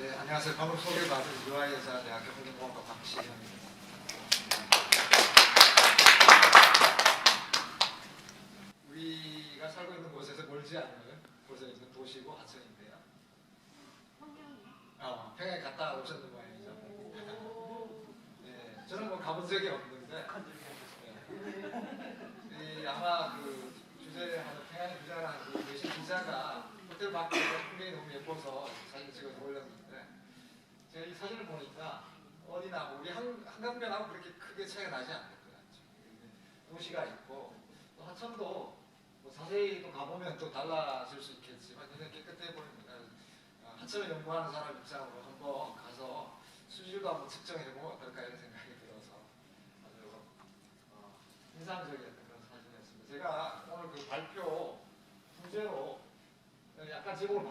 네, 안녕하세요. 방금 소개받은 유아여자대학교 환경공학과 박시현입니다. 우리가 살고 있는 곳에서 멀지 않은 곳에 있는 도시고 하천인데요. 평양에 갔다 오셨는 모양이죠. 네, 저는 뭐 가본 적이 없는데 아마 그 주제하는 평양에 주제하는 그 외신 기자가 호텔 밖에 풍경이 너무 예뻐서 사진 찍어서 올렸는데 제가 이 사진을 보니까 어디나 우리 한강변하고 그렇게 크게 차이가 나지 않을 것 같죠. 도시가 있고 또 하천도 뭐 자세히 또 가보면 또 달라질 수 있겠지만 굉장히 깨끗해 보입니다. 하천을 연구하는 사람 입장으로 한번 가서 수질도 한번 측정해보면 어떨까 이런 생각이 들어서 아주 인상적이었던 그런 사진이었습니다. 제가 오늘 그 발표 주제로 약간 제목을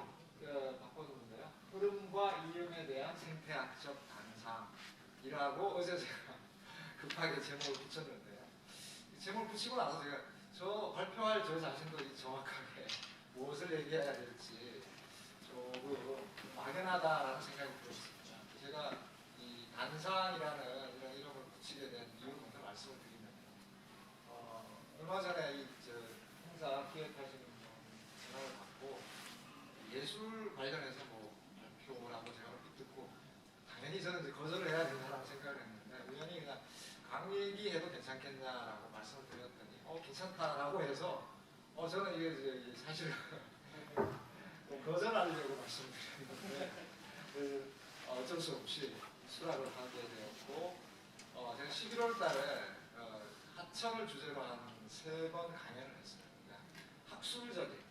바꿔줬는데요. 흐름과 이음에 대한 생태학적 단상이라고 어제 제가 급하게 제목을 붙였는데요. 제목을 붙이고 나서 제가 저 발표할 저 자신도 정확하게 무엇을 얘기해야 될지 조금 막연하다라는 생각이 들었습니다. 제가 이 단상이라는 이런 이름을 붙이게 된 이유를 먼저 말씀을 드리면 얼마 전에 이 행사 기획하시는 전화를 받고 예술 관련해서 뭐 발표라고 제가 듣고 당연히 저는 이제 거절을 해야 된다고 생각을 했는데 우연히 그냥 강의기 해도 괜찮겠냐라고 말씀을 드렸더니 괜찮다라고 해서 저는 이게 사실 거절하려고 말씀드렸는데 어쩔 수 없이 수락을 하게 되었고 제가 11월 달에 하천을 주제로 한 3번 강연을 했어요. 그러니까 학술적인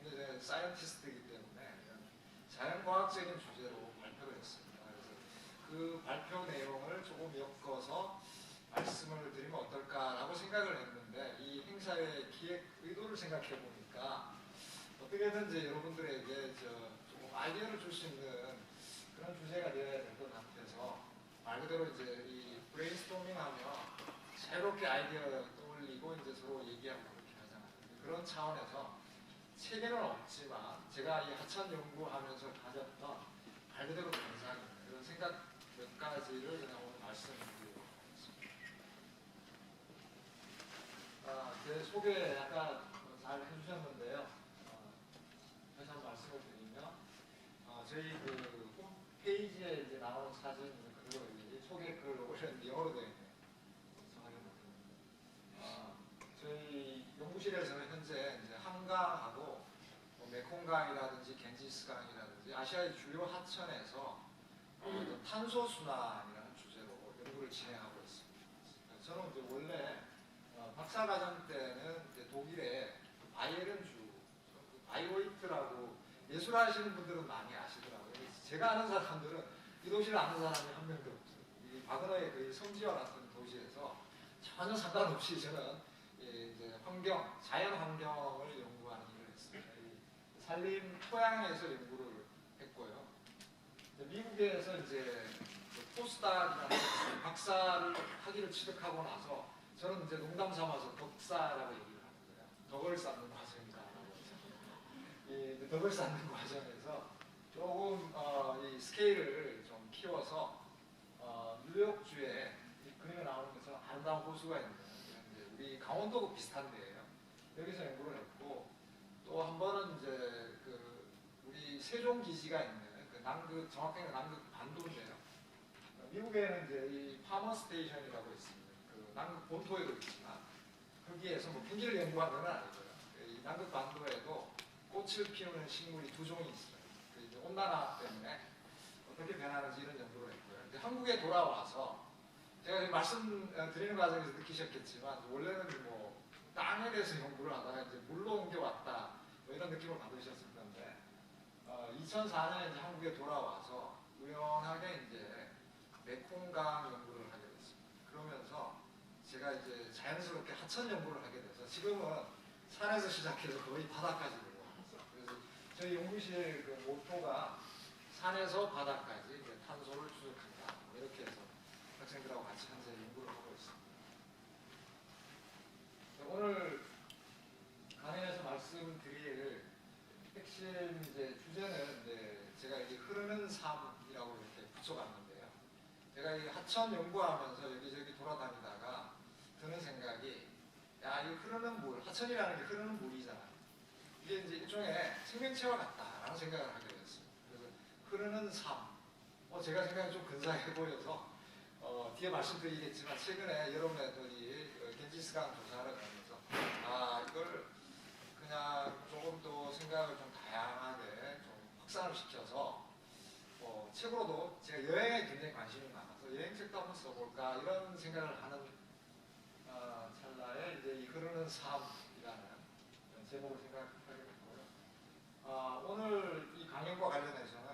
굉장히 사이언티스트이기 때문에 자연과학적인 주제로 발표를 했습니다. 그래서 그 발표 내용을 조금 엮어서 말씀을 드리면 어떨까라고 생각을 했는데 이 행사의 기획 의도를 생각해 보니까 어떻게든지 여러분들에게 조금 아이디어를 줄 수 있는 그런 주제가 되어야 될 것 같아서 말 그대로 이제 이 브레인스토밍하며 새롭게 아이디어 떠올리고 이제 서로 얘기하고 그렇게 하잖아요. 그런 차원에서 체계는 없지만 제가 이 하천 연구하면서 가졌던 말 그대로 단상입니다. 이런 생각 몇 가지를 그냥 오늘 말씀드리도록 하겠습니다. 제 소개 약간 잘 해주셨는데요. 다시 한번 말씀을 드리면 저희 그 홈페이지에 이제 나오는 사진 그리고 소개 글을 올렸는데 영어로 되어 있네요. 저희 연구실에서는 현재 이제 한강하고 메콩강이라든지 겐지스강이라든지 아시아의 주요 하천에서 탄소순환이라는 주제로 연구를 진행하고 있습니다. 저는 이제 원래 박사과정 때는 이제 독일의 바이에른주 바이오이트라고 예술하시는 분들은 많이 아시더라고요. 제가 아는 사람들은 이 도시를 아는 사람이 한 명도 없어요. 이 바그너의 그 성지와 같은 도시에서 전혀 상관없이 저는 이제 자연 환경을 연구하는 일을 했습니다. 산림 토양에서 연구를 했고요. 미국에서 이제 포스닥이라는 박사를 학위를 취득하고 나서 저는 이제 농담 삼아서 덕사라고 얘기를 하는데요. 덕을 쌓는 과정이다. 이 덕을 쌓는 과정에서 조금 이 스케일을 좀 키워서 뉴욕주에 그림에 나오는 것처럼 아름다운 호수가 있는 우리 강원도하고 비슷한 데예요. 여기서 연구를 했고 또 한 번은 이제 우리 세종 기지가 있는 남극 정확하게 남극 반도인데요. 미국에는 이제 이 파머 스테이션이라고 있습니다. 그 남극 본토에도 있지만 거기에서 뭐 편기를 연구한 건 아니고요. 이 남극 반도에도 꽃을 피우는 식물이 2종이 있어요. 이제 온난화 때문에 어떻게 변하는지 이런 연구를 했고요. 이제 한국에 돌아와서 제가 말씀드리는 과정에서 느끼셨겠지만 원래는 뭐 땅에 대해서 연구를 하다가 이제 물로 옮겨왔다 뭐 이런 느낌을 받으셨을 건데 2004년에 이제 한국에 돌아와서 우연하게 이제 메콩강 연구를 하게 됐습니다. 그러면서 제가 이제 자연스럽게 하천 연구를 하게 돼서 지금은 산에서 시작해서 거의 바다까지 내려왔어요. 그래서 저희 연구실 그 모토가 산에서 바다까지 탄소를 추적한다. 뭐 이렇게 해서 학생들하고 같이 현재 연구를 하고 있습니다. 오늘 강연에서 말씀드릴 핵심 이제 주제는 제가 이제 흐르는 삶 하천 연구하면서 여기저기 돌아다니다가 드는 생각이, 야, 이 흐르는 물, 하천이라는 게 흐르는 물이잖아. 이게 이제 일종의 생명체와 같다라는 생각을 하게 됐습니다. 그래서 흐르는 삶. 제가 생각에 좀 근사해 보여서 뒤에 말씀드리겠지만 최근에 여러분들이 겐지스강 조사를 하면서 이걸 그냥 조금 더 생각을 좀 다양하게 좀 확산을 시켜서 책으로도 제가 여행에 굉장히 관심이 많아서 여행책도 한번 써볼까 이런 생각을 하는 찰나에 이제 이 흐르는 삶이라는 제목을 생각하게 됐고요. 오늘 이 강연과 관련해서는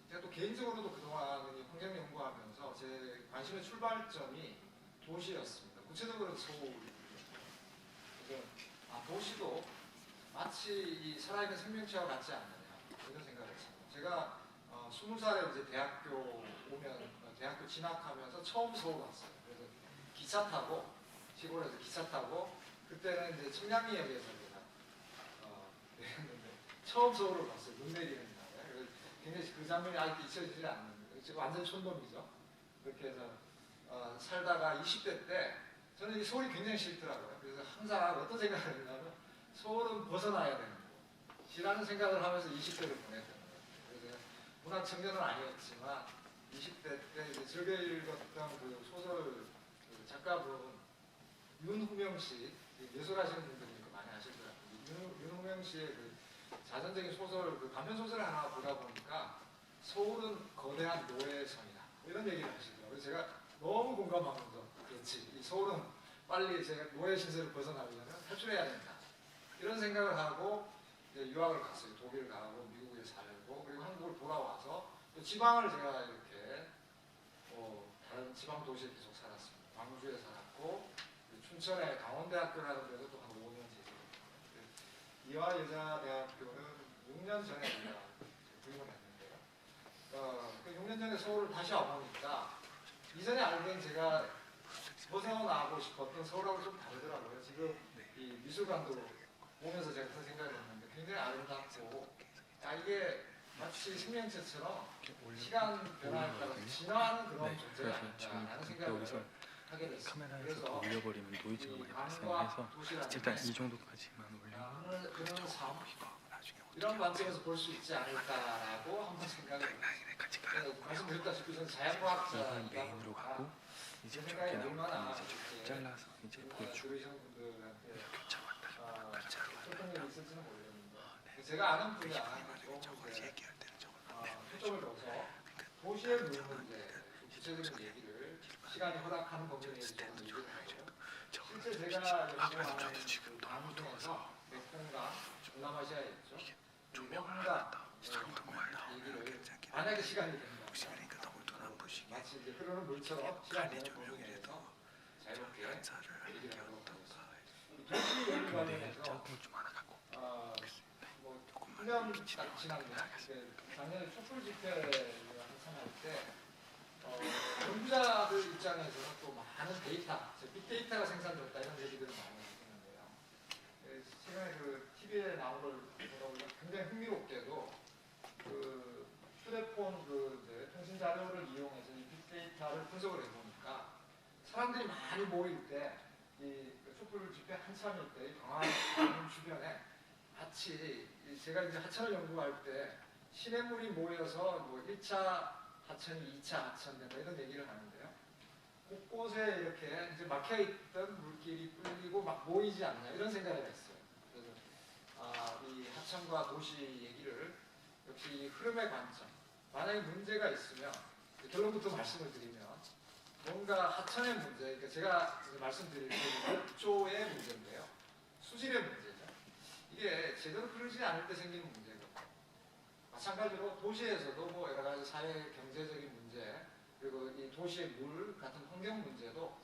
제가 또 개인적으로도 그동안 환경 연구하면서 제 관심의 출발점이 도시였습니다. 구체적으로 서울입니다. 그래서 도시도 마치 이 살아있는 생명체와 같지 않느냐 이런 생각을 했습니다. 제가 20살에 이제 대학교 오면 대학교 진학하면서 처음 서울 왔어요. 그래서 기차 타고 시골에서 기차 타고 그때는 이제 청량리역에서 제가 내렸는데 처음 서울을 봤어요. 눈 내리는 날에. 굉장히 그 장면이 아직도 잊혀지지 않는 지금 완전 촌놈이죠. 그렇게 해서 살다가 20대 때 저는 이 서울이 굉장히 싫더라고요. 그래서 항상 어떤 생각을 했냐면 서울은 벗어나야 되는 거라는 생각을 하면서 20대를 보냈던 거예요. 그래서 문학 청년은 아니었지만 20대 때 이제 즐겨 읽었던 그 소설 작가분 윤후명 씨, 예술하시는 분들이 많이 아실 거예요. 윤후명 씨의 그 자전적인 소설, 그 단편 소설을 하나 보다 보니까 서울은 거대한 노예성이다 이런 얘기를 하시더라고요. 그래서 제가 너무 공감하면서 그렇지, 이 서울은 빨리 제가 노예 신세를 벗어나려면 탈출해야 된다 이런 생각을 하고 유학을 갔어요. 독일 가고 미국에 살고 그리고 한국을 돌아와서 또 지방을 제가 이렇게 다른 지방 도시에 계속 살았습니다. 광주에 살았고 춘천에 강원대학교라는 데도 또 한 5년 재직했고 이화여자대학교는 6년 전에 제가 부임을 했는데요. 그 6년 전에 서울을 다시 와보니까 이전에 알던 제가 벗어나고 싶었던 서울하고 좀 다르더라고요. 지금 이 미술관도 보면서 제가 그런 생각을 했는데 굉장히 아름답고 이게 마치 생명체처럼 시간 변화에 따라서 진화하는 그런 존재가 아닌가라는 생각을 하게 됐습니다. 카메라에서 더 올려버리면 노이즈가 많이 발생해서 일단 이 정도까지만 올리고 그런 삶 이런 관점에서 볼 수 있지 않을까라고 한번 생각을 했습니다. 말씀드렸다시피 저는 자연과학자이다 이건 메인으로 가고 이제 저렇게 나오면 이제 좀 잘라서 이제 보여주고 이렇게 잡았다가 어떤 일이 있을지는 모르겠는데 제가 아는 분야 초점을 둬서 도시의 물 문제, 구체적인 얘기를 시간이 허락하는 범위 내에서 좀 얘기를 하고요. 실제 제가 연구하는 강 중에서 메콩강, 동남아시아에 있죠. 메콩강 얘기를 만약에 시간이 된다 마치 이제 흐르는 물처럼 시간이 되는 범위 내에서 자유롭게 얘기를 하도록 하겠습니다. 도시 얘기 관련해서 뭐 1년 딱 지났네요. 작년에 촛불 집회를 한참 할때 연구자들 입장에서는 또 많은 데이터, 빅데이터가 생산됐다 이런 얘기들을 많이 했는데요. 최근에 그 TV에 나온 걸 보다 굉장히 흥미롭게도 그 휴대폰 그 통신 자료를 이용해서 이 빅데이터를 분석을 해보니까 사람들이 많이 모일 때 이 촛불 집회 한참일 때 광화문 주변에 마치 제가 이제 하천을 연구할 때 시냇물이 모여서 뭐 1차 하천이 2차 하천된다 이런 얘기를 하는데요. 곳곳에 이렇게 이제 막혀있던 물길이 뚫리고 막 모이지 않나 이런 생각을 했어요. 그래서 이 하천과 도시 얘기를 역시 이 흐름의 관점, 만약에 문제가 있으면 결론부터 말씀을 드리면 뭔가 하천의 문제, 그러니까 제가 말씀드릴 목조의 문제인데요. 수질의 문제죠. 이게 제대로 흐르지 않을 때 생기는 문제거든요. 마찬가지로 도시에서도 뭐 여러 가지 사회 경제적인 문제 그리고 이 도시의 물 같은 환경 문제도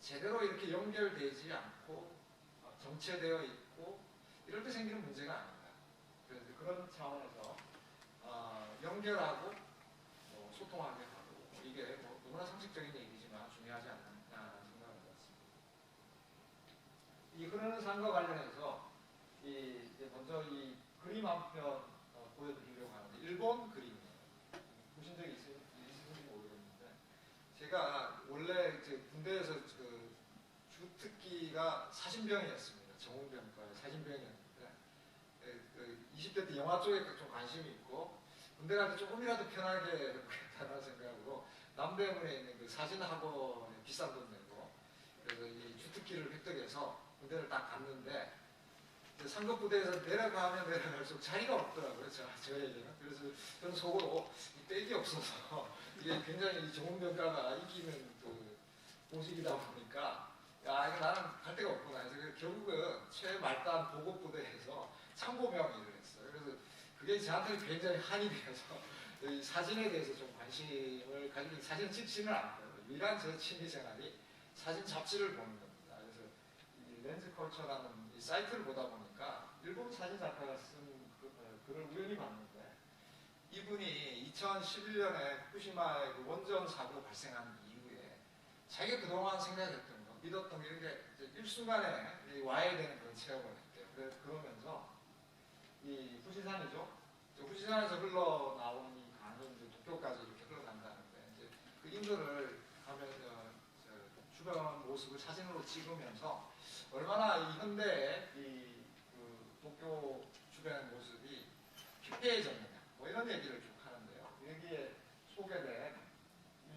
제대로 이렇게 연결되지 않고 정체되어 있고 이럴 때 생기는 문제가 아닌가. 그래서 그런 차원에서 연결하고 소통하게 하고 이게 뭐 너무나 상식적인 얘기지만 중요하지 않느냐라는 생각을 해봤습니다. 이 흐르는 산과 관련해서 먼저 이 그림 한 편 보여드리려고 하는데 일본 그림이에요. 보신 적이 있으신지 모르겠는데 제가 원래 이제 군대에서 그 주특기가 사진병이었습니다. 정훈병과의 사진병이었는데 20대 때 영화 쪽에 좀 관심이 있고 군대 갈 때 조금이라도 편하게 해보겠다는 생각으로 남대문에 있는 그 사진학원에 비싼 돈 내고 그래서 이 주특기를 획득해서 군대를 딱 갔는데 상급 부대에서 내려가면 내려갈수록 자리가 없더라고요. 저에게는. 그래서 저는 속으로 이 빽이 없어서 이게 굉장히 이 정훈병과가 이기는 그 보직이다 보니까 야 이거 나는 갈 데가 없구나 해서 결국은 최말단 보급부대에서 참고병 일을 했어요. 그래서 그게 저한테 굉장히 한이 되어서 이 사진에 대해서 좀 관심을 가지고 사진 찍지는 않고요. 유일한 제 취미생활이 사진 잡지를 보는 겁니다. 그래서 이 렌즈컬처라는 이 사이트를 보다 보니까 일본 사진 작가가 쓴 글을 우연히 봤는데 이분이 2011년에 후쿠시마의 그 원전 사고 발생한 이후에 자기가 그동안 생각했던 거, 믿었던 게 이렇게 일순간에 와해되는 그런 체험을 했대요. 그러면서 이 후지산이죠. 후지산에서 흘러나오는 이 강이 이제 도쿄까지 이렇게 흘러간다는데 이제 그 인도를 가면서 주변 모습을 사진으로 찍으면서 얼마나 이 현대의 그 도쿄 주변의 모습이 피폐해졌느냐 뭐 이런 얘기를 쭉 하는데요. 여기에 소개된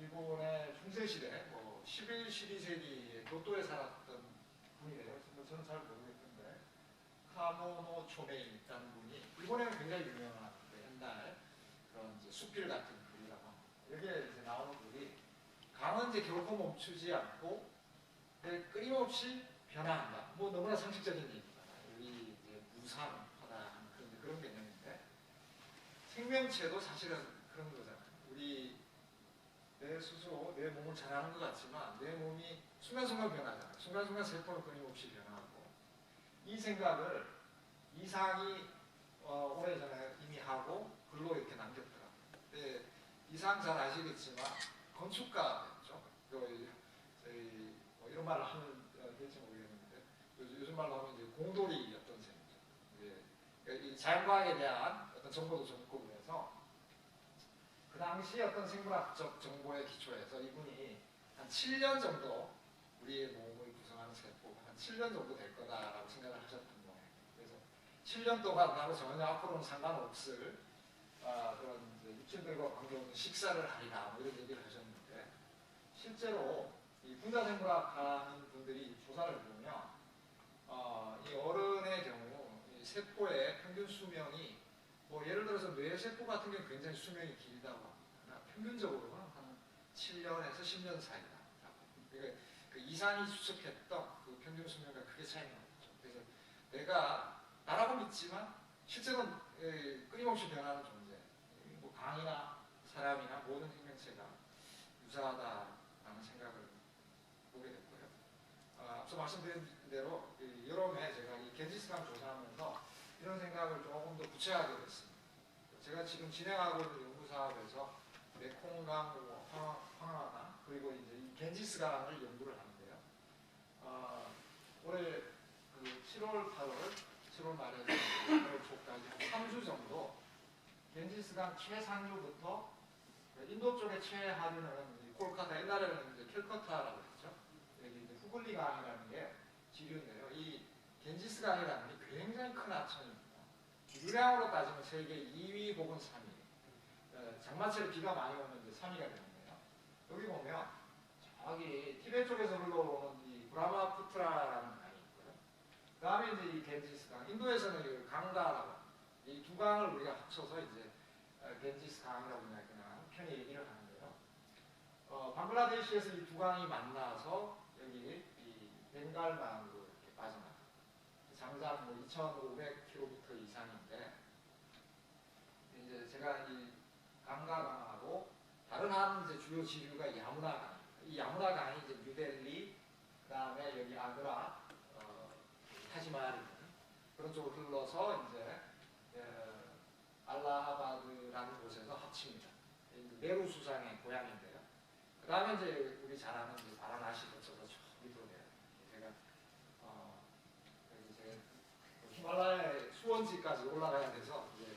일본의 중세시대 뭐 11, 12세기에 교토에 살았던 분이래요. 저는 잘 모르겠는데 카모노 초메이라는 분이 일본에는 굉장히 유명한 옛날 그런 이제 수필 같은 글이라고 합니다. 여기에 이제 나오는 글이 강은 이제 결코 멈추지 않고 끊임없이 변화한다. 뭐 너무나 상식적인 얘기입니다. 우리 이제 무상하다 그런 개념인데 생명체도 사실은 그런 거잖아요. 우리 내 스스로 내 몸을 잘하는 것 같지만 내 몸이 순간순간 변하잖아요. 순간순간 세포는 끊임없이 변화하고 이 생각을 이상이 오래전에 이미 하고 글로 이렇게 남겼더라고요. 네, 이상 잘 아시겠지만 건축가였죠. 저희 뭐 이런 말을 하면 될지 모르겠는데 요즘 말로 하면 이제 공돌이였던 셈이죠. 그러니까 이 자연과학에 대한 어떤 정보도 좀 있고 그래서 그 당시 어떤 생물학적 정보에 기초해서 이분이 한 7년 정도 우리의 몸을 구성하는 세포가 한 7년 정도 될 거다라고 생각을 하셨던 거예요. 그래서 7년 동안 나하고 전혀 앞으로는 상관없을 그런 육신들과 관계없는 식사를 하리라 뭐 이런 얘기를 하셨는데 실제로 이 분자생물학 하는 분들이 조사를 보면 이 어른의 경우 이 세포의 평균 수명이 뭐 예를 들어서 뇌세포 같은 경우 굉장히 수명이 길다고 합니다. 평균적으로는 한 7년에서 10년 사이다. 그러니까 그 이상이 수습했던 그 평균 수명과 크게 차이가 나죠. 그래서 내가 나라고 믿지만 실제로는 끊임없이 변하는 존재. 뭐 강이나 사람이나 모든 생명체가 유사하다라는 생각을 보게 됐고요. 앞서 말씀드린 대로 여름에 제가 이 겐지스강 조사하면서 이런 생각을 조금 더 구체하게 됐습니다. 제가 지금 진행하고 있는 연구 사업에서 메콩강, 황하강 그리고 이제 이 겐지스강을 연구를 하는데요. 올해 그 7월, 8월, 7월 말에서 8월 초까지 한 3주 정도 겐지스강 최상류부터 인도 쪽의 최하류는 콜카타, 옛날에는 이제 캘커타라고 했죠. 여기 이제 후글리강이라는 게 지류인데요. 이 겐지스강이라는 게 굉장히 큰 하천입니다. 유량으로 따지면 세계 2위 혹은 3위. 장마철에 비가 많이 오면 이제 3위가 되는데요. 여기 보면 저기 티베트 쪽에서 흘러오는 이 브라마푸트라라는 강이 있고요. 그 다음에 이제 이 겐지스강, 인도에서는 이 강가라고 이 두 강을 우리가 합쳐서 이제 겐지스강이라고 그냥 편히 얘기를 하는데요. 방글라데시에서 이 두 강이 만나서 여기 이 벵갈강으로 이렇게 빠져나가. 장장 뭐 2,500km 이상인데 이제 제가 이 강가강하고 다른 한 이제 주요 지류가 야무나강. 이 야무나강이 이제 뉴델리, 그다음에 여기 아그라, 타지마할 그런 쪽으로 흘러서 이제 알라하바드라는 곳에서 합칩니다. 네루 수상의 고향인데요. 그 다음에 이제 우리 잘 아는 이제 바라나시 거쳐서 저 밑으로 내려. 제가 히말라야 수원지까지 올라가야 돼서 이제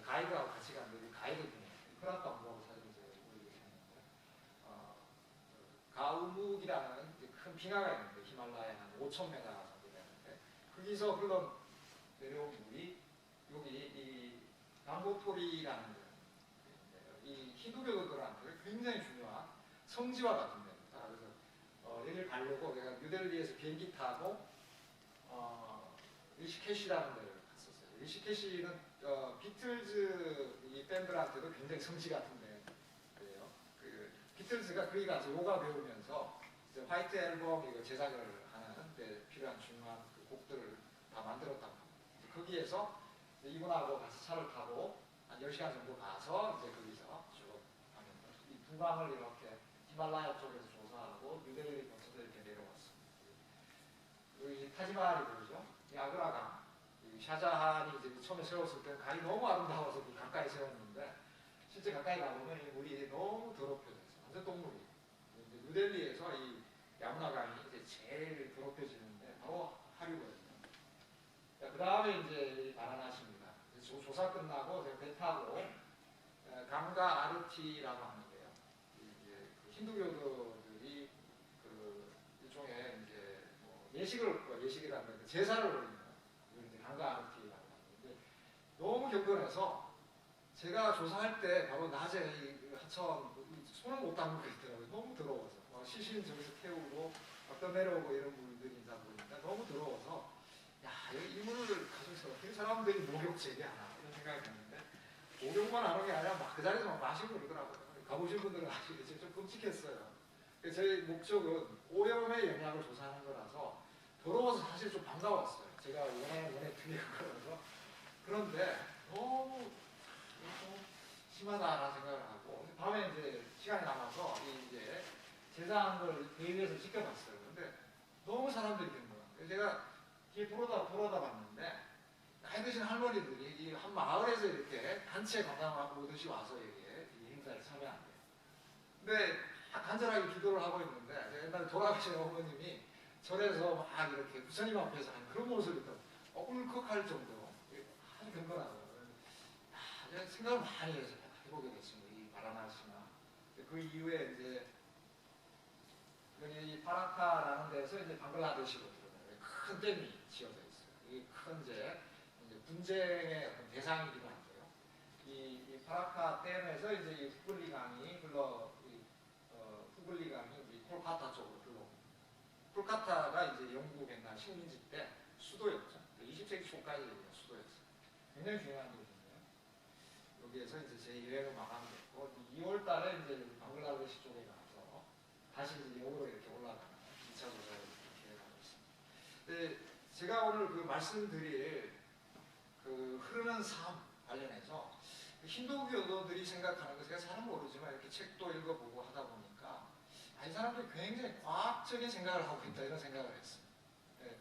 가이드하고 같이 갔는데 가이드 중에 크라파 공부하고 사진 제가 보여드리고 했는데 빙하가 있는데 히말라야 한 5,000m 정도 되는데 거기서 흘러 내려온 물이 여기 이 강고토리라는 데인데요. 이 힌두교도들한테 굉장히 중요한 성지와 같은 데입니다. 그래서 여기를 가려고 내가 뉴델리에서 비행기 타고 리시케시라는 데를 갔었어요. 리시케시는 비틀즈 이 밴드한테도 굉장히 성지 같은 데예요. 그 비틀즈가 거기 가서 요가 배우면서 이제 화이트 앨범 이거 제작을 하는 데 필요한 중요한 그 곡들을 다 만들었다고 합니다. 거기에서 이분하고 같이 차를 타고 한 10시간 정도 가서 이제 거기서 쭉 하면서 이 두 강을 이렇게 히말라야 쪽에서 조사하고 뉴델리 거쳐서 이렇게 내려왔습니다. 여기 타지마할이 보이죠? 이 아그라강, 이 샤자한이 이제 처음에 세웠을 때는 강이 너무 아름다워서 그 가까이 세웠는데 실제 가까이 가보면 이 물이 너무 더럽혀져 있어요. 완전 똥물이. 뉴델리에서 이 야무나강이 이제 제일 더럽혀지는데 바로 하류거든요. 그 다음에 이제 바라나시입니다. 조사 끝나고 제가 배 타고 강가 아르티라고 하는데요. 이제 그 힌두교도들이 그 일종의 이제 뭐 예식이라는 제사를 올리는 이제 강가 아르티라고 하는데 너무 경건해서 제가 조사할 때 바로 낮에 이 하천 손을 못 담고 있더라고요. 너무 더러워서 시신 저기서 태우고 어떤 내려오고 이런 물들이다 보니까 너무 더러워서 야, 이 물을 가져서 이 사람들이 목욕 제기하나 이런 생각이 드는데 목욕만 하는 게 아니라 막 그 자리에서 막 마시고 그러더라고요. 가보신 분들은 아시겠지만 좀 끔찍했어요. 저희 목적은 오염의 영향을 조사하는 거라서 더러워서 사실 좀 반가웠어요. 제가 원에 틀린 거라서. 그런데 너무 심하다라는 생각을 하고 밤에 이제 시간이 남아서 이제 제사한 걸 대위에서 지켜봤어요. 근데 너무 사람들이 있는 거예요. 제가 뒤에 돌아다 봤는데 나이 드신 할머니들이 이 한 마을에서 이렇게 단체 관광하고 오듯이 와서 이렇게 이 행사에 참여한대요. 근데 간절하게 기도를 하고 있는데 제가 옛날에 돌아가신 어머님이 절에서 막 이렇게 부처님 앞에서 하는 그런 모습이 또 울컥할 정도로 아주 경건하고 제가 생각을 많이 해서 해보게 됐습니다. 이 바라나시나 그 이후에 이제 여기 파라카라는 데서 이제 방글라데시로 들어가요. 큰 댐이 지어져 있어요. 이 큰 이제 분쟁의 어떤 대상이기도 한데요. 이 파라카 댐에서 이제 이 후글리 강이 후글리 강이 이제 콜카타 쪽으로 흘러옵니다. 콜카타가 이제 영국 옛날 식민지 때 수도였죠. 20세기 초까지 수도였어요. 굉장히 중요한 도시인데요. 여기에서 이제 제 여행을 마감됐고 2월 달에 이제 방글라데시 쪽에 가서 다시 이제 역으로 이렇게 올라가는 2차 조사를 계획하고 있습니다. 근데 제가 오늘 그 말씀드릴 그 흐르는 삶 관련해서 힌두교도들이 생각하는 거 제가 잘 모르지만 이렇게 책도 읽어보고 하다 보니까 이 사람들이 굉장히 과학적인 생각을 하고 있다 이런 생각을 했어요. 네.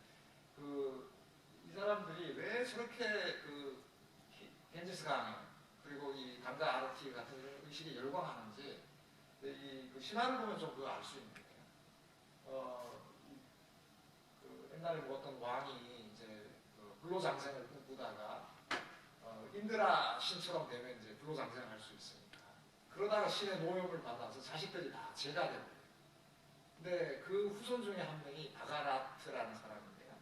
이 사람들이 왜 저렇게 그 겐지스 강에 그리고 이 강가 아르티 같은 이런 의식에 열광하는지 그 신화를 보면 좀 그거 알 수 있는 거예요. 그 옛날에 뭐 어떤 왕이 이제 그 불로장생을 꿈꾸다가 인드라 신처럼 되면 이제 불로장생을 할 수 있으니까 그러다가 신의 노염을 받아서 자식들이 다 제가 되고 근데 그 후손 중에 한 명이 바가라트라는 사람인데요.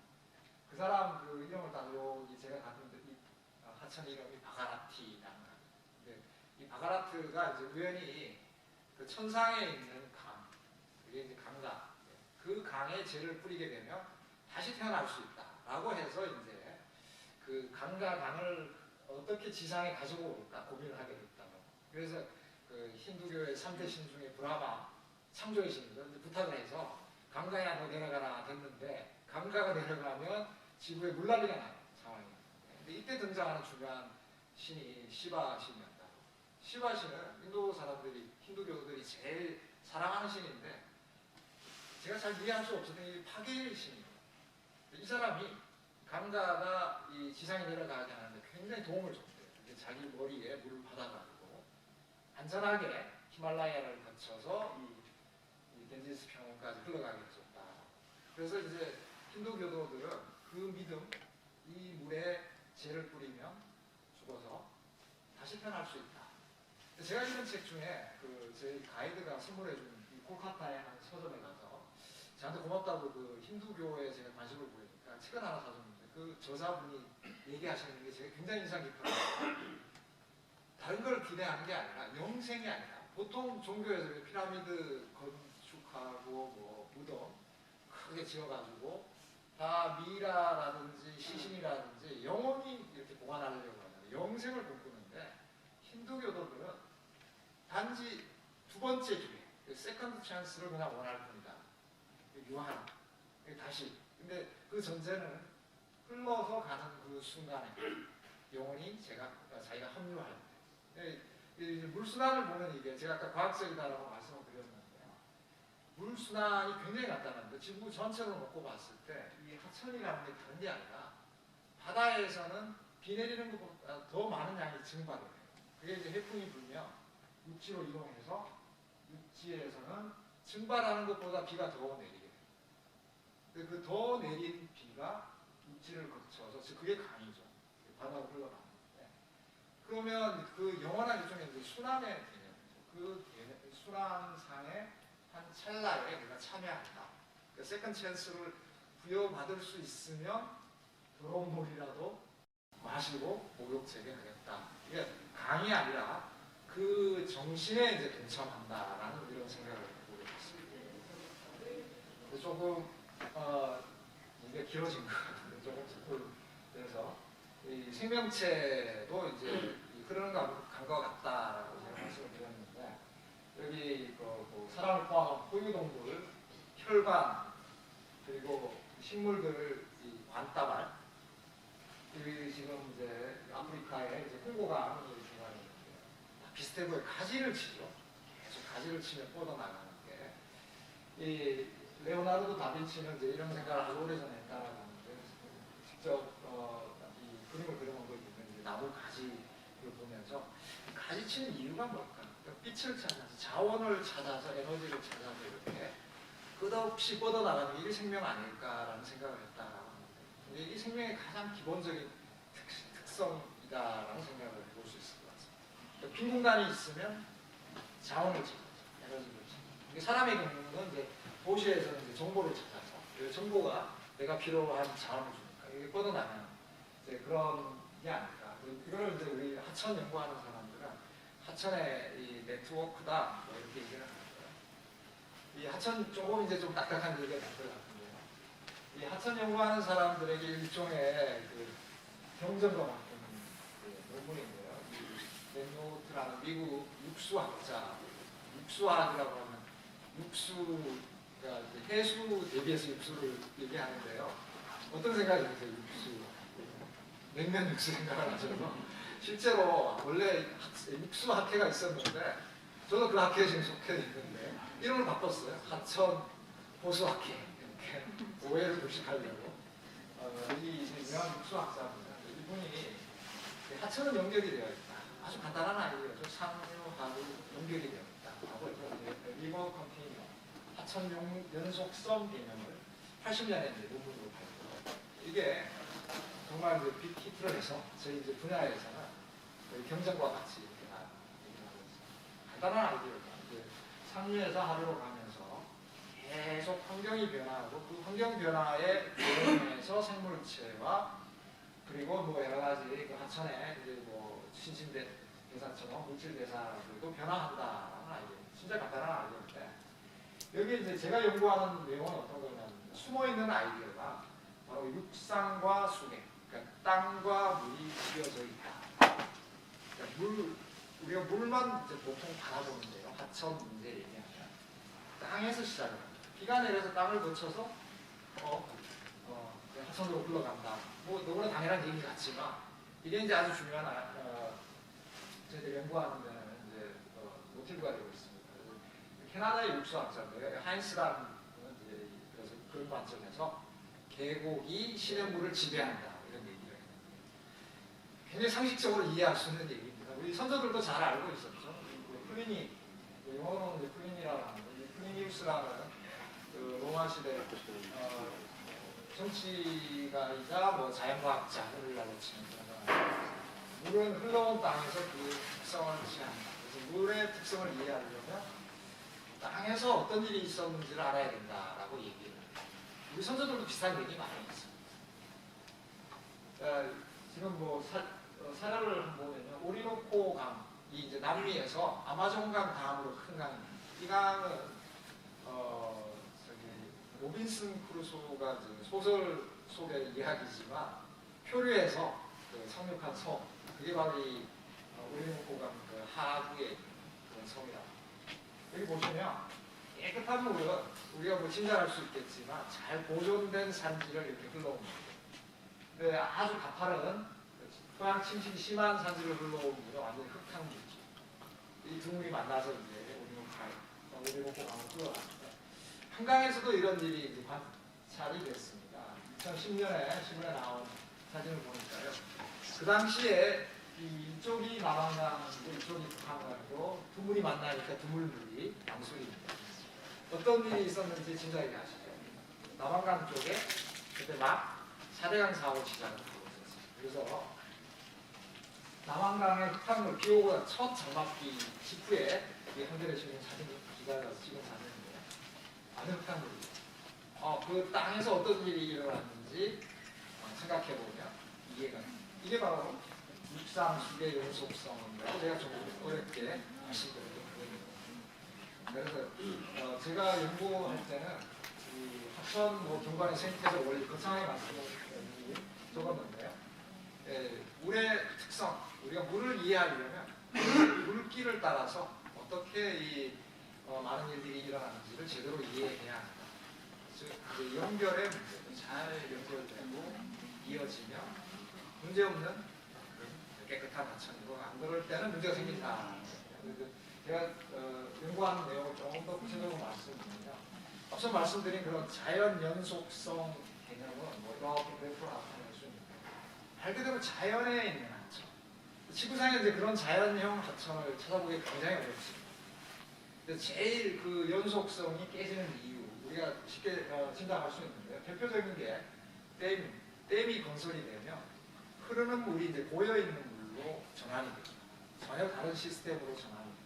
그 사람 그 이름을 딱 여기 제가 갔는데 이 하천 이름이 바가라티라는 거예요. 이 바가라트가 이제 우연히 그 천상에 있는 강, 그게 이제 강가, 그 강에 죄를 뿌리게 되면 다시 태어날 수 있다라고 해서 이제 그 강과 강을 어떻게 지상에 가지고 올까 고민을 하게 됐다고. 그래서 그 힌두교의 3대 신 중에 브라마 창조의 신이죠. 부탁을 해서 강가야 너 내려가라 됐는데 강가가 내려가면 지구에 물난리가 나는 상황이었는데 근데 이때 등장하는 중요한 신이 시바 신이었다. 시바 신은 힌두교들이 제일 사랑하는 신인데 제가 잘 이해할 수 없었던 이 파괴의 신이에요. 이 사람이 강가가 이 지상에 내려가게 하는데 굉장히 도움을 줬대요. 자기 머리에 물을 받아가지고 안전하게 히말라야를 거쳐서 이 겐지스 평원까지 흘러가게 해줬다. 그래서 이제 힌두교도들은 그 믿음, 이 물에 죄를 뿌리면 죽어서 다시 태어날 수 있다. 제가 읽은 책 중에 그 저희 가이드가 선물해준 이 콜카타의 한 서점에 가서 저한테 고맙다고 그 힌두교에 제가 관심을 보이니까 책을 하나 사줬는데 그 저자분이 얘기하시는 게 제가 굉장히 인상 깊었어요. 다른 걸 기대하는 게 아니라 영생이 아니라 보통 종교에서 피라미드 건축하고 뭐 무덤 크게 지어가지고 다 미라라든지 시신이라든지 영원히 이렇게 보관하려고 하잖아요. 영생을 꿈꾸는데 힌두교도들은 단지 두 번째 기회, 세컨드 찬스를 그냥 원할 뿐이다. 유한, 다시. 근데 그 전제는 흘러서 가는 그 순간에 영원히 자기가 합류할 때. 물순환을 보면 이게 제가 아까 과학적이다라고 말씀을 드렸는데요. 물순환이 굉장히 간단한데 지구 전체를 놓고 봤을 때 이 하천이라는 게 다른 게 아니라 바다에서는 비 내리는 것보다 더 많은 양이 증발을 해요. 그게 이제 해풍이 불면 육지로 이동해서 육지에서는 증발하는 것보다 비가 더 내리게 돼요. 근데 그 더 내린 비가 육지를 거쳐서 그게 강이죠. 바다로 흘러가는데 그러면 그 영원한 일종의 순환의 개념이죠. 그 순환상의 한 찰나에 내가 참여한다. 그러니까 세컨 찬스를 부여받을 수 있으면 더러운 물이라도 마시고 목욕제게 하겠다. 이게 강이 아니라 그 정신에 이제 동참한다라는 이런 생각을 해보게 됐습니다. 조금 이게 길어진 것 같은데 조금 그래서 이 생명체도 이제 흐르는 간것 같다라고 제가 말씀을 드렸는데 여기 그 사람을 포함한 포유동물, 혈관 그리고 식물들 이 관다발 여기 지금 이제 아프리카에 이제 홍고강이 중간에 비슷해 보여 가지를 치죠. 계속 가지를 치면 뻗어나가는 게 이 레오나르도 다빈치는 이제 이런 생각을 아주 오래전에 했다라고 하는데 직접 이 그림을 그려놓은 거 있는데 나무 가지를 보면서 가지 치는 이유가 뭘까? 그러니까 빛을 찾아서 자원을 찾아서 에너지를 찾아서 이렇게 끝없이 뻗어나가는 게 이게 생명 아닐까라는 생각을 했다라고 하는데 이 생명의 가장 기본적인 특성이다라는 생각을 해볼 수 있을 것 같습니다. 그러니까 빈 공간이 있으면 자원을 찾아서 에너지를 찾아서 사람의 경우는 이제 도시에서는 이제 정보를 찾아서 그 정보가 내가 필요한 자원을 주니까 이게 뻗어나가는 이제 그런 게 아닐까. 이걸 이제 우리 하천 연구하는 사람들은 하천의 이 네트워크다 뭐 이렇게 얘기를 하는 거예요. 이 하천 조금 이제 좀 딱딱한 얘기가 될 것 같은데요. 이 하천 연구하는 사람들에게 일종의 그 경전과 같은 논문인데요. 벤노트라는 미국 육수학자, 육수학이라고 하면 육수가 해수 대비해서 육수를 얘기하는데요. 어떤 생각이 드세요? 육수. 냉면 육수 생각을 하셔서 실제로 원래 육수학회가 있었는데 저도 그 학회에 지금 속해 있는데 이름을 바꿨어요. 하천 호수학회 이렇게 오해를 불식하려고 이 유명한 육수학자입니다. 이분이 하천은 연결이 되어 있다. 아주 간단한 아이디어죠. 상류하고 연결이 되어 있다. 하고 리버 컨티뉴 하천 연속성 개념을 80년에 이제 논문으로 발표. 이게 정말 이제 빅히트를 해서 저희 이제 분야에서는 경전과 같이 이렇게 얘기하고 있습니다. 간단한 아이디어가 상류에서 하류로 가면서 계속 환경이 변화하고 그 환경 변화에 대응해서 생물체와 그리고 뭐 여러 가지 그 하천에 이제 뭐 신진대사처럼 물질 대사들도 변화한다라는 아이디어. 진짜 간단한 아이디어인데 여기 이제 제가 연구하는 내용은 어떤 거냐면 숨어 있는 아이디어가 바로 육상과 수계, 그러니까 땅과 물이 쥐어져 있다. 그러니까 우리가 물만 이제 보통 바라보는데요. 하천 문제 얘기하면 땅에서 시작을 합니다. 비가 내려서 땅을 거쳐서 하천으로 흘러간다. 뭐 너무나 당연한 얘기 같지만 이게 이제 아주 중요한 저희들 연구하는 데는 이제 모티브가 되고 있습니다. 캐나다의 육수학자인데요. 하인스라는 이제 그래서 그런 관점에서 계곡이 시냇물을 지배한다 이런 얘기를 해요. 굉장히 상식적으로 이해할 수 있는 얘기입니다. 우리 선조들도 잘 알고 있었죠. 플리니, 영어로는 플리니라고 하는데 플리니우스라는 그 로마 시대 정치가이자 뭐 자연과학자라고 치는 그런 물은 흘러온 땅에서 그 특성을 취한다. 그래서 물의 특성을 이해하려면 땅에서 어떤 일이 있었는지를 알아야 된다라고 얘기를 해요. 우리 선조들도 비슷한 얘기 많이 했어요. 지금 뭐 사료를 보면요, 오리노코 강이 이제 남미에서 아마존강 다음으로 큰 강입니다. 이 강은 로빈슨 크루소가 소설 속의 이야기지만 표류해서 그 상륙한 섬, 그게 바로 이 오리노코강 그 하부에 있는 그런 섬이다. 여기 보시면 깨끗한 물은 우리가 뭐 짐작할 수 있겠지만 잘 보존된 산지를 이렇게 흘러옵니다. 근데 아주 가파른 토양 침식이 심한 산지를 흘러오는 물은 완전히 흙탕 물이죠. 이 두 물이 만나서 이제 오리노코 강을 흘러갑니다. 한강에서도 이런 일이 이제 관찰이 됐습니다. 2010년에 신문에 나온 사진을 보니까요. 그 당시에 이쪽이 남한강이고 이쪽이 북한강이고 두 물이 만나니까 두 물이 양수입니다. 어떤 일이 있었는지 짐작이 가시죠. 남한강 쪽에 그때 막 4대강 사업을 시작을 하고 있었어요. 그래서 남한강의 흙탕물 비 오고 난 첫 장맛비 직후에 한겨레 신문 사진 기자가 찍은 사진인데 아는 흙탕물이죠. 그 땅에서 어떤 일이 일어났는지 생각해보면 이해가 됩니다. 이게 바로 육상 수계 연속성인데 제가 좀 어렵게 말씀드리는 그래서 제가 연구할 때는 이 하천 경관의 생태적 원리 거창하게 말씀을 적었는데요. 물의 특성, 우리가 물을 이해하려면 물길을 따라서 어떻게 이 많은 일들이 일어나는지를 제대로 이해해야 합니다. 즉 연결의 문제도 잘 연결되고 이어지면 문제없는 깨끗한 하천이고 안 그럴 때는 문제가 생긴다. 제가 연구한 내용을 조금 더 구체적으로 말씀드리면 앞서 말씀드린 그런 자연 연속성 개념은 뭐 이렇게 그래프로 나타낼 수 있는데 말 그대로 자연에 있는 하천. 지구상에 이제 그런 자연형 하천을 찾아보기 굉장히 어렵습니다. 근데 제일 그 연속성이 깨지는 이유 우리가 쉽게 짐작할 수 있는데요. 대표적인 게 댐이 건설이 되면 흐르는 물이 이제 고여 있는 물로 전환이 됩니다. 전혀 다른 시스템으로 전환이 됩니다.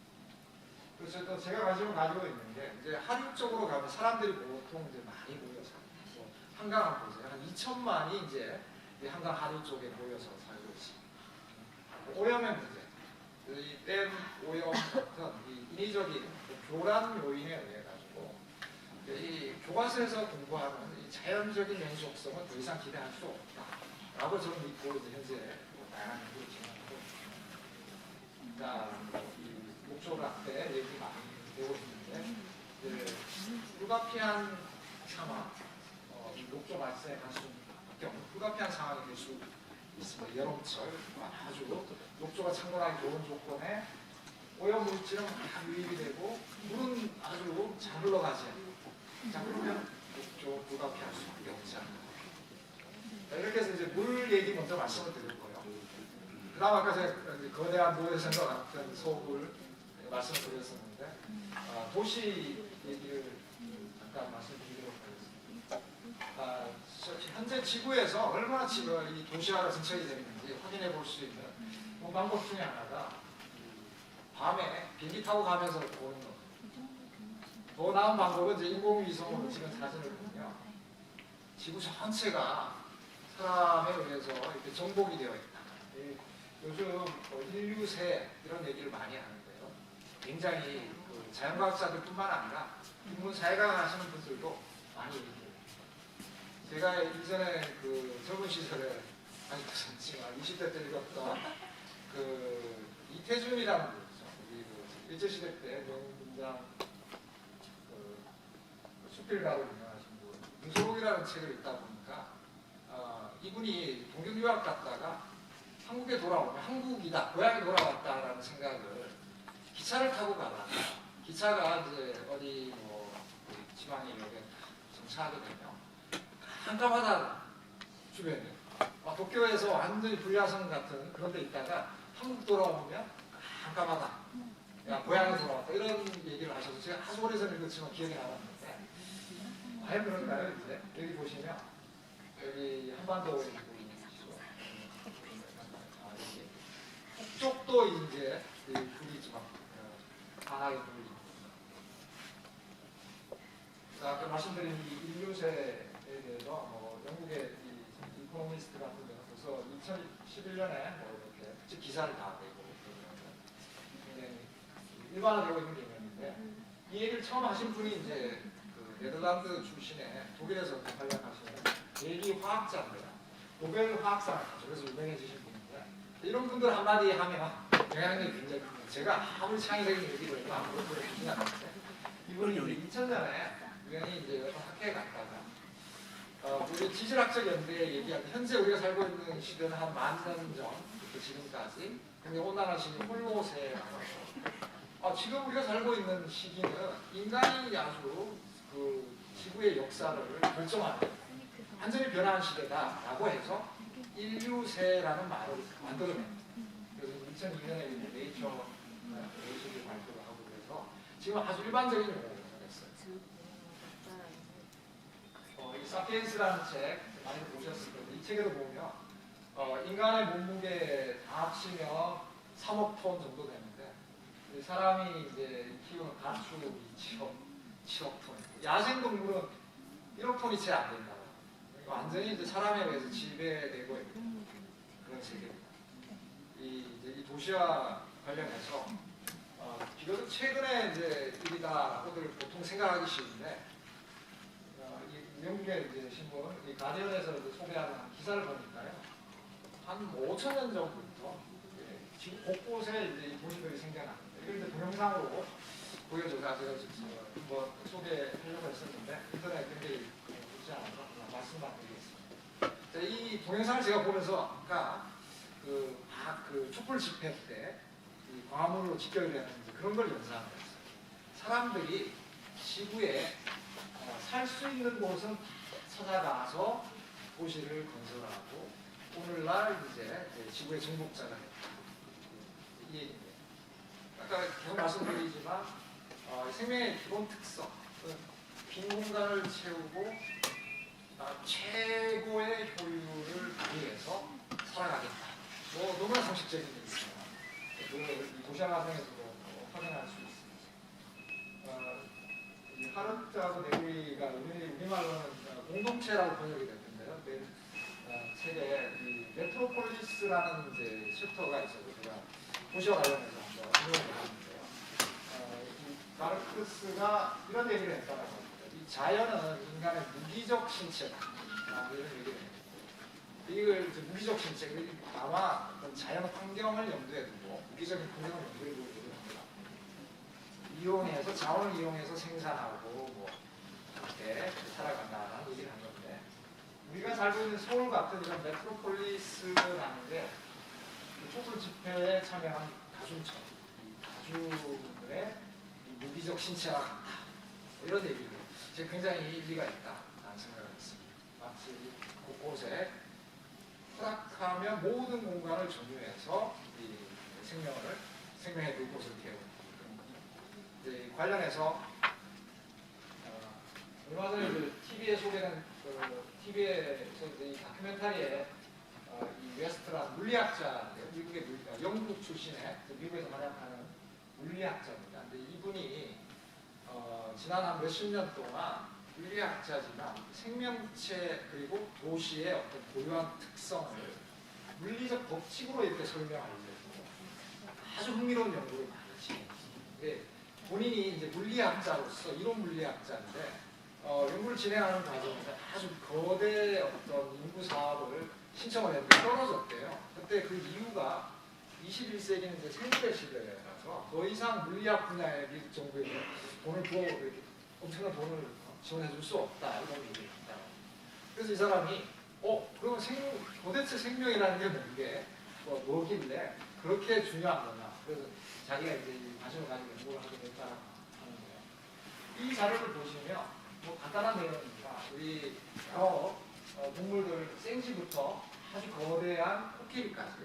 그래서 또 제가 가지고 있는 게 이제 하류 쪽으로 가면 사람들이 보통 이제 많이 모여서 한강을 보세요. 한 2천만이 이제 한강 하류 쪽에 모여서 살고 있습니다. 오염의 문제, 이 댐 오염 같은 이 인위적인 교란 요인에 의해 가지고 이 교과서에서 공부하는 이 자연적인 연속성은 더 이상 기대할 수 없다라고 저는 믿고 이제 현재 다양한 연구를 진행하고 있습니다. 자, 이 목조락대 얘기 많이 되고 있는데 불가피한 상황, 이 목조 발생의 가능성밖에 없는 불가피한 상황이 될 수 있습니다. 여름철 아주 목조가 창궐하기 좋은 조건에 오염 물질은 다 유입이 되고 물은 아주 잘 흘러가지 않고 자 그러면 목조 불가피할 수밖에 없지 않나. 이렇게 해서 이제 물 얘기 먼저 말씀을 드렸고요. 그 다음 아까 제가 거대한 노예선과 같은 소굴 말씀을 드렸었는데 도시 얘기를 잠깐 말씀드리도록 하겠습니다. 현재 지구에서 얼마나 이 도시화가 진척이 되는지 확인해 볼 수 있는 방법 중에 하나가 밤에 비행기 타고 가면서 보는 것. 더 나은 방법은 이제 인공위성으로 찍은 사진을 보면 지구 전체가 사람에 의해서 이렇게 정복이 되어 있다. 요즘 인류세 이런 얘기를 많이 하는데요. 굉장히 자연과학자들뿐만 아니라 인문 사회과학 하시는 분들도 많이 얘기해요. 제가 이전에 젊은 시절에 아직도 젊지만 20대 때 읽었던 이태준이라는 분이죠. 우리 일제시대 때 명문장 수필가로 유명하신 분 문소록이라는 책을 읽다 보니까 이분이 동경 유학 갔다가 한국에 돌아오면 한국이다, 고향에 돌아왔다라는 생각을 기차를 타고 가다가 기차가 이제 어디 지방에 여기 정차하게 되면 깜깜하다 주변에 도쿄에서 완전히 불야성 같은 그런 데 있다가 한국 돌아오면 깜깜하다. 야, 고향에 돌아왔다. 이런 얘기를 하셔서 제가 아주 오래전에 읽었지만 기억이 남았는데 과연 그런가요? 이제 여기 보시면 여기 한반도에 있고 북쪽도 이제 불이 좀 강하게 불리고 아까 말씀드린 이 인류세에 대해서 영국의 이 이코노미스트 같은 데는 벌써 2011년에 이렇게 즉 기사를 다 내고 굉장히 일반화되고 있는 개념인데 이 얘기를 처음 하신 분이 이제 그 네덜란드 출신의 독일에서 활약하시는 대기 화학자입니다. 노벨 화학상을 타죠. 그래서 유명해지신 분인데 이런 분들 한마디 하면 영향력이 굉장히 큽니다. 제가 아무리 창의적인 얘기를 해도 아무런 소리 듣지 않는데 이분이 2000년에 우연히 이제 여러 학회에 갔다가 우리 지질학적 연대에 얘기할 때 현재 우리가 살고 있는 시대는 한 10,000년 전부터 지금까지 굉장히 온난화 시기 홀로세라고 지금 우리가 살고 있는 시기는 인간이 아주 그 지구의 역사를 결정하는 완전히 변화한 시대다라고 해서 인류세라는 말을 만들어냅니다. 그래서 2002년에 네이처를 발표를 하고 그래서 지금 아주 일반적인 용어로 됐어요. 이 사피엔스라는 책 많이 보셨을 텐데 이 책에도 보면 인간의 몸무게 다 합치면 3억 톤 정도 되는데 사람이 이제 키우는 가축이 7억 톤. 야생동물은 1억 톤이 채 안 된다. 완전히 이제 사람에 의해서 지배되고 있는 그런 세계입니다. 이 도시와 관련해서 비교적 최근에 이제 일이다라고들 보통 생각하기 쉬운데 이 영국의 이제 신문 이 가디언에서 이제 소개하는 기사를 보니까요 한 5,000년 전부터 지금 곳곳에 이제 이 도시들이 생겨납니다. 이걸 이제 동영상으로 보여줘서 제가 한번 소개하려고 했었는데 인터넷 굉장히 좋지 않아서 말씀만 드리겠습니다. 이 동영상을 제가 보면서 아까 그 촛불 집회 때 광화문으로 직결되는 그런 걸 연상을 했어요. 사람들이 지구에 살 수 있는 곳은 찾아가서 도시를 건설하고 오늘날 이제 지구의 정복자가 됐다. 이 얘기입니다. 아까 계속 말씀드리지만 생명의 기본 특성, 빈 공간을 채우고 최고의 효율을 하기 위해서 살아가겠다. 너무나 상식적인 얘기입니다. 이 도시화과정에서도 확인할 수 있습니다. 이 하르트하고 네구이가 우리말로는 공동체라고 번역이 될 텐데요. 책에 이 메트로폴리스라는 이제 챕터가 있어서 제가 도시와 관련해서 한번 인용을 해봤는데요. 이 마르크스가 이런 얘기를 했다고 합니다. 이 자연은 인간의 무기적 신체다. 이런 얘기를 했고 이걸 이제 무기적 신체, 아마 어떤 자연 환경을 염두에 두고 무기적인 환경을 염두에 두고 얘기를 합니다. 이용해서 자원을 이용해서 생산하고 이렇게 살아간다는 얘기를 한 건데 우리가 살고 있는 서울 같은 이런 메트로폴리스라는 게 촛불 집회에 참여한 다중처, 다중들의 무기적 신체와 같다. 이런 얘기를 제가 굉장히 일리가 있다라는 생각을 했습니다. 마치 곳곳에 허락하면 모든 공간을 점유해서 이 생명의 불꽃을 태우는 관련해서 얼마 전에 TV에 소개된 TV에서 이 다큐멘터리에 이 웨스트란 물리학자, 미국의 영국 출신의 미국에서 활약하는 물리학자입니다. 근데 이분이 지난 한 몇십 년 동안 물리학자지만 생명체 그리고 도시의 어떤 고유한 특성을 물리적 법칙으로 이렇게 설명하려고 아주 흥미로운 연구를 많이 진행했습니다. 본인이 이제 물리학자로서 이론 물리학자인데 연구를 진행하는 과정에서 아주 거대 어떤 연구 사업을 신청을 했는데 떨어졌대요. 그때 그 이유가 21세기는 이제 생물의 시대라서 더 이상 물리학 분야에 미국 정부에서 돈을 이렇게 엄청난 돈을 지원해 줄 수 없다 이런 얘기를 했다. 그래서 이 사람이 그러면 도대체 생명이라는 게 뭔게 뭐길래 그렇게 중요한 거냐. 그래서 자기가 이제 이 관심을 가지고 연구를 하게 됐다고 하는데요. 이 자료를 보시면 간단한 내용입니다. 우리 동물들 생쥐부터 아주 거대한 코끼리까지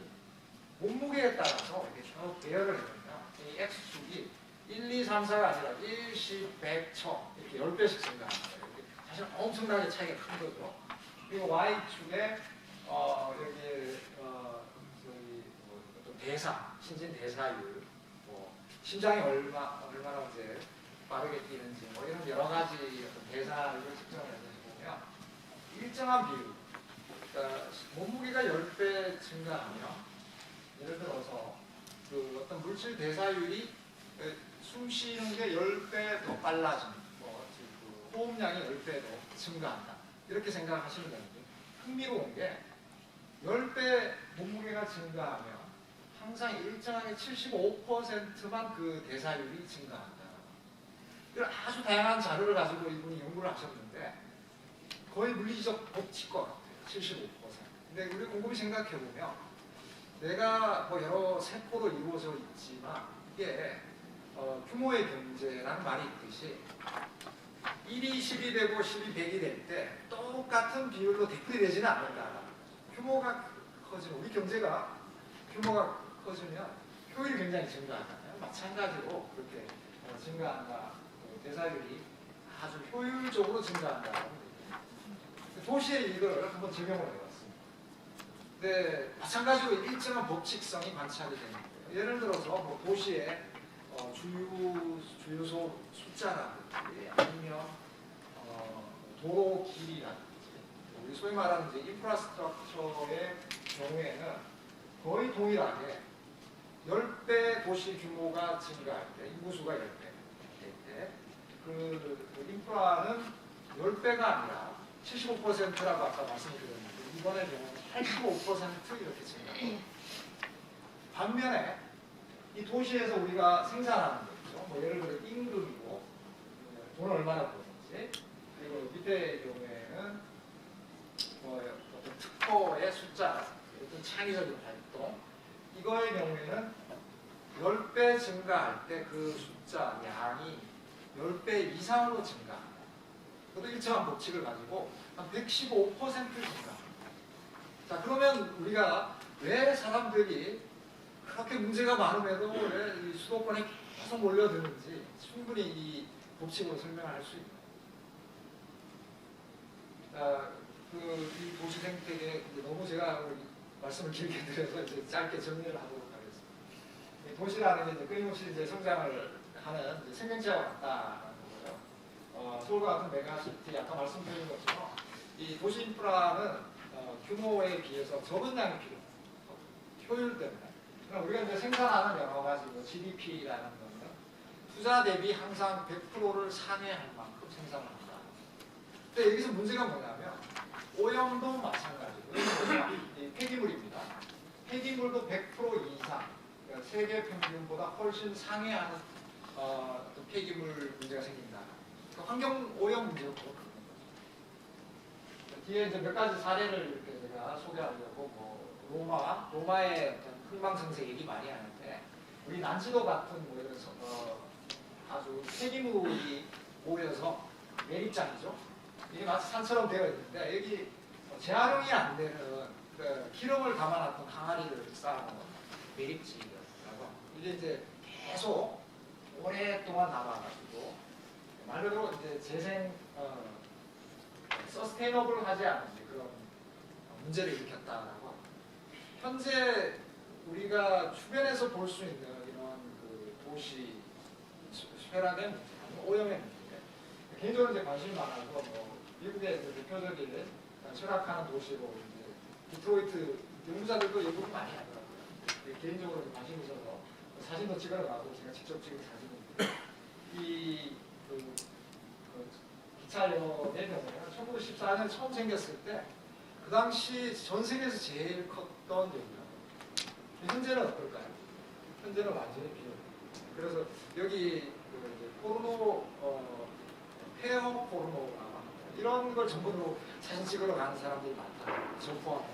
몸무게에 따라서 이렇게 쭉 배열을 해보면 이 X축이 1, 2, 3, 4가 아니라 1, 10, 100, 1000 이렇게 10배씩 생각합니다. 사실 엄청나게 차이가 큰 거죠. 그리고 Y축에 여기 대사, 신진 대사율, 심장이 얼마나 이제 빠르게 뛰는지 뭐 이런 여러 가지 어떤 대사를 측정해서 보면 일정한 비율, 그러니까 몸무게가 10배 증가하면 예를 들어서 그 어떤 물질 대사율이 숨 쉬는 게 10배 더 빨라지는, 그 호흡량이 10배 더 증가한다. 이렇게 생각하시면 되는데 흥미로운 게 10배 몸무게가 증가하면 항상 일정하게 75%만 그 대사율이 증가한다. 이런 아주 다양한 자료를 가지고 이분이 연구를 하셨는데 거의 물리적 법칙과 같아요. 75%. 근데 우리 곰곰이 생각해보면 내가 뭐 여러 세포로 이루어져 있지만 이게 규모의 경제라는 말이 있듯이 1이 10이 되고 10이 100이 될 때 똑같은 비율로 대풀이 되지는 않는다. 규모가 커지면 우리 경제가 규모가 커지면 효율이 굉장히 증가하잖아요. 마찬가지로 그렇게 증가한다. 대사율이 아주 효율적으로 증가한다. 도시에 이걸 한번 적용을 해봤습니다. 근데 마찬가지로 일정한 법칙성이 관찰이 되는 거예요. 예를 들어서 뭐 도시의 주유소 숫자라든지 아니면 도로 길이라든지 우리 소위 말하는 이제 인프라스트럭처의 경우에는 거의 동일하게 10배 도시 규모가 증가할 때, 인구수가 10배 될 때, 그 인프라는 10배가 아니라 75%라고 아까 말씀드렸는데, 이번의 경우는 85% 이렇게 증가합니다. 반면에, 이 도시에서 우리가 생산하는 거죠. 뭐 예를 들어 임금이고, 돈을 얼마나 버는지, 그리고 밑에 경우에는 뭐 어떤 특허의 숫자, 어떤 창의적인 활동, 이거의 경우에는 10배 증가할 때 그 숫자, 양이 10배 이상으로 증가합니다. 그것도 일정한 법칙을 가지고 한 115% 증가. 자, 그러면 우리가 왜 사람들이 그렇게 문제가 많음에도 왜 이 수도권에 계속 몰려드는지 충분히 이 법칙으로 설명할 수 있는. 이 도시 생태계 너무 제가 말씀을 길게 드려서 이제 짧게 정리를 하도록 하겠습니다. 이 도시라는 게 이제 끊임없이 이제 성장을 하는 이제 생명체와 같다는 거고요. 서울과 같은 메가시티 아까 말씀드린 것처럼 이 도시 인프라는 규모에 비해서 적은 양이 필요해요. 효율 때문에. 그럼 우리가 이제 생산하는 여러 가지 뭐 GDP라는 거는 투자 대비 항상 100%를 상회할 만큼 생산을 한다. 근데 여기서 문제가 뭐냐면 오염도 마찬가지고 이 폐기물입니다. 폐기물도 100% 이상, 그러니까 세계 평균보다 훨씬 상회하는 어떤 폐기물 문제가 생긴다. 그러니까 환경 오염 문제도 그렇거든요. 뒤에 이제 몇 가지 사례를 이렇게 제가 소개하려고 뭐 로마의 어떤 흥망성쇠 얘기 많이 하는데 우리 난지도 같은 뭐 이런 아주 폐기물이 모여서 매립장이죠. 이게 마치 산처럼 되어 있는데 여기 재활용이 안 되는 그 기름을 담아놨던 항아리를 쌓아놓은 매립지라고 이게 이제 계속 오랫동안 남아가지고 말 그대로 이제 재생 서스테이너블하지 않은 그런 문제를 일으켰다라고 합니다. 현재 우리가 주변에서 볼 수 있는 이런 그 도시 쇠락의 문제, 오염의 문제 개인적으로 이제 관심이 많아서 뭐 미국의 대표적인 쇠락하는 도시로 이제 디트로이트 연구자들도 연구를 많이 하더라고요. 개인적으로 관심이 있어서 사진도 찍어가고 제가 직접 찍은 사진인데 그 기차역의 경우에는 1914년 처음 생겼을 때 그 당시 전 세계에서 제일 컸던 역이라고. 현재는 어떨까요? 현재는 완전히 비어. 그래서 여기 포르노 페어 포르노가 이런 걸 전부로 사진 찍으러 가는 사람들이 많다. 저 포함해.